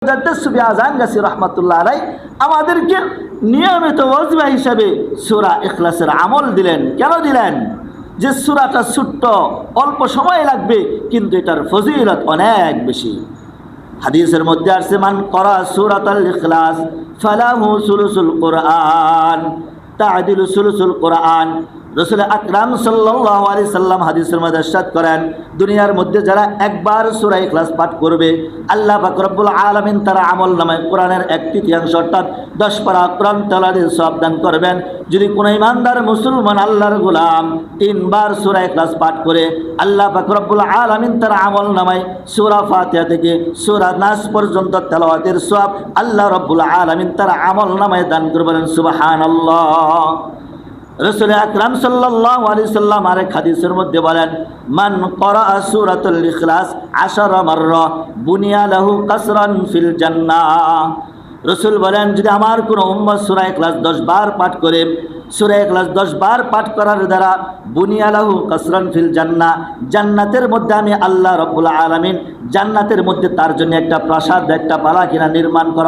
মুজাদ্দিদ সুফি আজান গাছি রাহমাতুল্লাহ আলাইহি আমাদেরকে নিয়মিত ওয়াজিফা হিসাবে সূরা ইখলাসের আমল দিলেন। কেন দিলেন? যে সূরাটা ছোট্ট, অল্প সময় লাগবে, কিন্তু এটার ফজিলত অনেক বেশি। হাদিসের মধ্যে আসছে, মান করা সূরাতুল ইখলাস ফালাহু সুলুসুল কোরআন তা'দিলু সুলুসুল কোরআন। রাসূল আকরাম সাল্লাল্লাহু আলাইহি সাল্লাম হাদিসের মধ্যে ইরশাদ করেন, দুনিয়ার মধ্যে যারা একবার সূরা ইখলাস পাঠ করবে, আল্লাহ পাক রব্বুল আলামিন তার আমলনামায় কোরআনের 1/3 অর্থাৎ 10 পারা কোরআন তেলাওয়াতের সওয়াব দান করবেন। যদি কোনো ইমানদার মুসলমান আল্লাহর গোলাম 3 বার সূরা ইখলাস পাঠ করে, আল্লাহ পাক রব্বুল আলামিন তার আমলনামায় সূরা ফাতিহা থেকে সূরা নাস পর্যন্ত তেলাওয়াতের সওয়াব আল্লাহ রব্বুল আলামিন তার আমলনামায় দান করবেন। সুবহানাল্লাহ। রাসূল আকরাম সাল্লাল্লাহু আলাইহি সাল্লাম আরেক হাদিসের মধ্যে বলেন, মান ক্বারা সূরাতুল ইখলাস 10 মাররা বুনিয়া লাহু কাসরান ফিল জান্নাহ। রাসূল বলেন, যদি আমার কোনো উম্মত সূরা ইখলাস 10 বার পাঠ করে, সূরা ইখলাস 10 বার পাঠ করার দ্বারা বুনিয়া লাহু কাসরান ফিল জান্নাহ, জান্নাতের মধ্যে আমি আল্লাহ রাব্বুল আলামিন জান্নাতের মধ্যে তার জন্য একটা প্রাসাদ, একটা পালাকিনা নির্মাণ করা